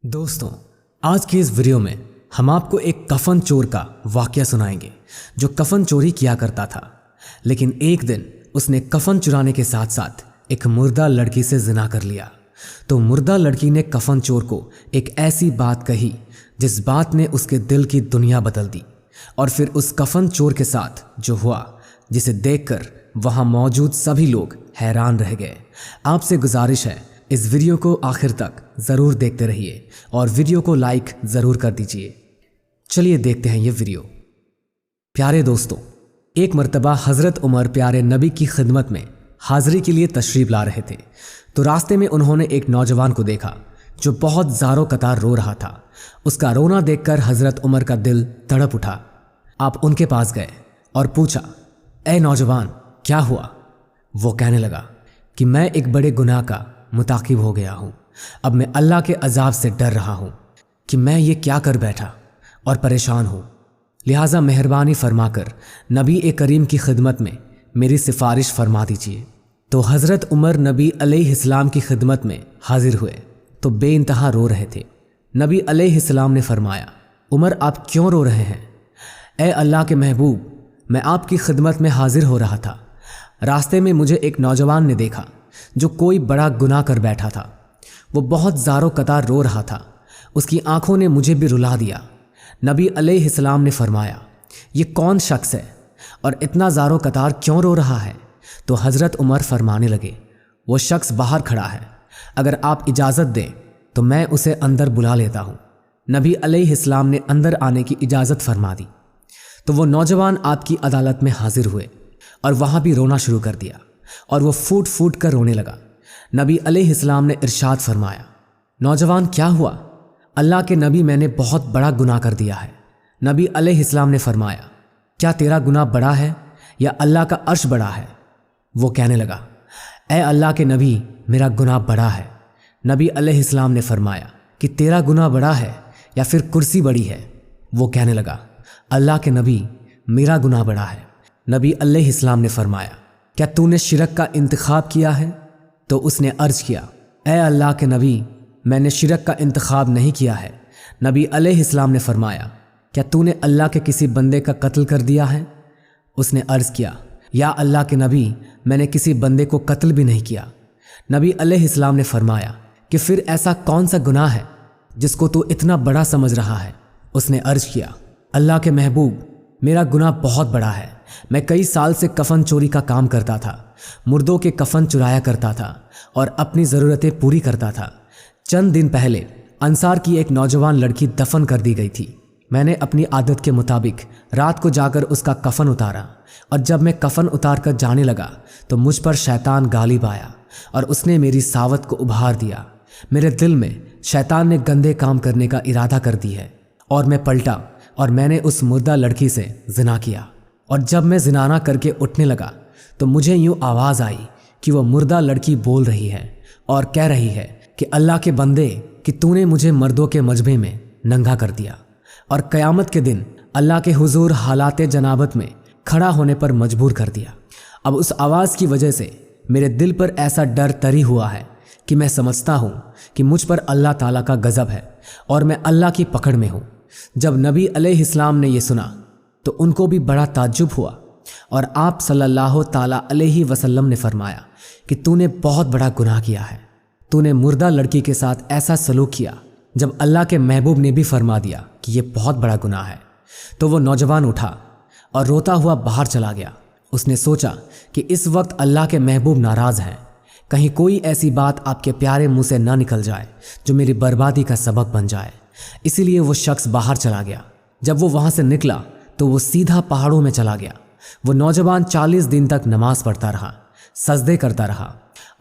दोस्तों, आज की इस वीडियो में हम आपको एक कफन चोर का वाकया सुनाएंगे जो कफन चोरी किया करता था। लेकिन एक दिन उसने कफन चुराने के साथ साथ एक मुर्दा लड़की से जिना कर लिया। तो मुर्दा लड़की ने कफन चोर को एक ऐसी बात कही जिस बात ने उसके दिल की दुनिया बदल दी। और फिर उस कफन चोर के साथ जो हुआ, जिसे देखकर वहां मौजूद सभी लोग हैरान रह गए। आपसे गुजारिश है, इस वीडियो को आखिर तक ज़रूर देखते रहिए और वीडियो को लाइक ज़रूर कर दीजिए। चलिए देखते हैं ये वीडियो। प्यारे दोस्तों, एक मर्तबा हज़रत उमर प्यारे नबी की खिदमत में हाज़िरी के लिए तशरीफ़ ला रहे थे। तो रास्ते में उन्होंने एक नौजवान को देखा जो बहुत ज़ारो कतार रो रहा था। उसका रोना देखकर हज़रत उमर का दिल तड़प उठा। आप उनके पास गए और पूछा, ए नौजवान, क्या हुआ? वो कहने लगा कि मैं एक बड़े गुनाह का मुताकिब हो गया हूँ। अब मैं अल्लाह के अजाब से डर रहा हूँ कि मैं ये क्या कर बैठा और परेशान हूँ। लिहाजा मेहरबानी फरमाकर नबी करीम की खिदमत में मेरी सिफारिश फरमा दीजिए। तो हज़रत उमर नबी अलैहिस्सलाम की खिदमत में हाजिर हुए तो बेइंतहा रो रहे थे। नबी अलैहिस्सलाम ने फरमाया, उमर, आप क्यों रो रहे हैं? ए अल्लाह के महबूब, मैं आपकी खिदमत में हाजिर हो रहा था। रास्ते में मुझे एक नौजवान ने देखा जो कोई बड़ा गुनाह कर बैठा था। वो बहुत ज़ारो कतार रो रहा था। उसकी आंखों ने मुझे भी रुला दिया। नबी अलैहिस्सलाम ने फरमाया, ये कौन शख्स है और इतना ज़ारो कतार क्यों रो रहा है? तो हज़रत उमर फरमाने लगे, वो शख्स बाहर खड़ा है, अगर आप इजाज़त दें तो मैं उसे अंदर बुला लेता हूँ। नबी अलैहिस्सलाम ने अंदर आने की इजाज़त फरमा दी। तो वो नौजवान आपकी अदालत में हाजिर हुए और वहाँ भी रोना शुरू कर दिया और वो फूट फूट कर रोने लगा। नबी अलैहिस्सलाम ने इरशाद फरमाया, नौजवान, क्या हुआ? अल्लाह के नबी, मैंने बहुत बड़ा गुनाह कर दिया है। नबी अलैहिस्सलाम ने फरमाया, क्या तेरा गुनाह बड़ा है या अल्लाह का अर्श बड़ा है? वो कहने लगा, ए अल्लाह के नबी, मेरा गुनाह बड़ा है। नबी अलैहिस्सलाम ने फरमाया कि तेरा गुनाह बड़ा है या फिर कुर्सी बड़ी है? वो कहने लगा, अल्लाह के नबी, मेरा गुनाह बड़ा है। नबी अलैहिस्सलाम ने फरमाया, क्या तूने शिरक का इंतखाब किया है? तो उसने अर्ज किया, ए अल्लाह के नबी, मैंने शिरक का इंतखाब नहीं किया है। नबी अलैहिस्सलाम ने फरमाया, क्या तूने अल्लाह के किसी बंदे का कत्ल कर दिया है? उसने अर्ज किया, या अल्लाह के नबी, मैंने किसी बंदे को कत्ल भी नहीं किया। नबी अलैहिस्सलाम ने फरमाया कि फिर ऐसा कौन सा गुनाह है जिसको तू इतना बड़ा समझ रहा है? उसने अर्ज किया, अल्लाह के महबूब, मेरा गुनाह बहुत बड़ा है। मैं कई साल से कफन चोरी का काम करता था। मुर्दों के कफन चुराया करता था और अपनी ज़रूरतें पूरी करता था। चंद दिन पहले अंसार की एक नौजवान लड़की दफन कर दी गई थी। मैंने अपनी आदत के मुताबिक रात को जाकर उसका कफन उतारा और जब मैं कफन उतार कर जाने लगा तो मुझ पर शैतान गालिब आया और उसने मेरी सावत को उभार दिया। मेरे दिल में शैतान ने गंदे काम करने का इरादा कर दी है और मैं पलटा और मैंने उस मुर्दा लड़की से जिना किया। और जब मैं जिनाना करके उठने लगा तो मुझे यूं आवाज़ आई कि वो मुर्दा लड़की बोल रही है और कह रही है कि अल्लाह के बंदे, कि तूने मुझे मर्दों के मजबे में नंगा कर दिया और क़यामत के दिन अल्लाह के हुजूर हालाते जनाबत में खड़ा होने पर मजबूर कर दिया। अब उस आवाज़ की वजह से मेरे दिल पर ऐसा डर तरी हुआ है कि मैं समझता हूँ कि मुझ पर अल्लाह ताला का गज़ब है और मैं अल्लाह की पकड़ में हूँ। जब नबी अलैहिस्सलाम ने यह सुना तो उनको भी बड़ा ताज्जुब हुआ और आप सल्लल्लाहु ताला अलैहि वसल्लम ने फरमाया कि तूने बहुत बड़ा गुनाह किया है। तूने मुर्दा लड़की के साथ ऐसा सलूक किया जब अल्लाह के महबूब ने भी फरमा दिया कि यह बहुत बड़ा गुनाह है। तो वो नौजवान उठा और रोता हुआ बाहर चला गया। उसने सोचा कि इस वक्त अल्लाह के महबूब नाराज़ हैं, कहीं कोई ऐसी बात आपके प्यारे मुंह से ना निकल जाए जो मेरी बर्बादी का सबब बन जाए। इसीलिए वो शख्स बाहर चला गया। जब वो वहाँ से निकला तो वो सीधा पहाड़ों में चला गया। वो नौजवान 40 दिन तक नमाज पढ़ता रहा, सजदे करता रहा,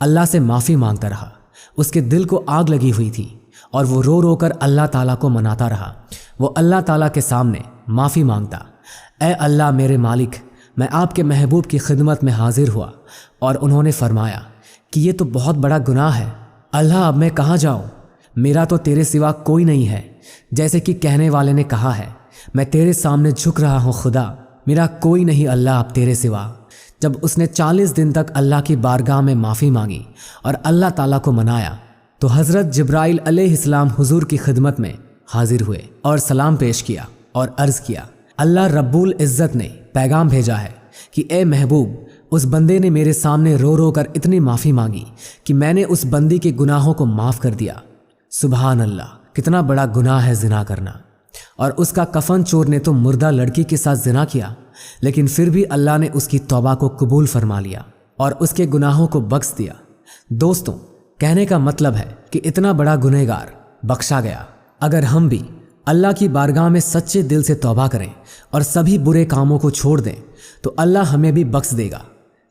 अल्लाह से माफ़ी मांगता रहा। उसके दिल को आग लगी हुई थी और वो रो रो कर अल्लाह ताला को मनाता रहा। वो अल्लाह ताला के सामने माफ़ी मांगता, ए अल्लाह मेरे मालिक, मैं आपके महबूब की खिदमत में हाजिर हुआ और उन्होंने फरमाया कि ये तो बहुत बड़ा गुनाह है। अल्लाह, अब मैं कहाँ जाऊँ? मेरा तो तेरे सिवा कोई नहीं है। जैसे कि कहने वाले ने कहा है, मैं तेरे सामने झुक रहा हूँ खुदा, मेरा कोई नहीं अल्लाह अब तेरे सिवा। जब उसने 40 दिन तक अल्लाह की बारगाह में माफ़ी मांगी और अल्लाह ताला को मनाया तो हज़रत जिब्राइल अलैहिस्सलाम हुजूर की खिदमत में हाजिर हुए और सलाम पेश किया और अर्ज़ किया, अल्लाह रब्बुल इज़्ज़त ने पैगाम भेजा है कि ए महबूब, उस बंदे ने मेरे सामने रो रो कर इतनी माफ़ी मांगी कि मैंने उस बंदी के गुनाहों को माफ़ कर दिया। सुबहान अल्लाह, कितना बड़ा गुनाह है ज़िना करना। और उसका कफन चोर ने तो मुर्दा लड़की के साथ ज़िना किया, लेकिन फिर भी अल्लाह ने उसकी तौबा को कबूल फरमा लिया और उसके गुनाहों को बख्श दिया। दोस्तों, कहने का मतलब है कि इतना बड़ा गुनहगार बख्शा गया। अगर हम भी अल्लाह की बारगाह में सच्चे दिल से तौबा करें और सभी बुरे कामों को छोड़ दें तो अल्लाह हमें भी बख्श देगा।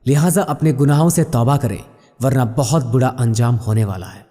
लिहाजा अपने गुनाहों से तौबा करें, वरना बहुत बुरा अंजाम होने वाला है।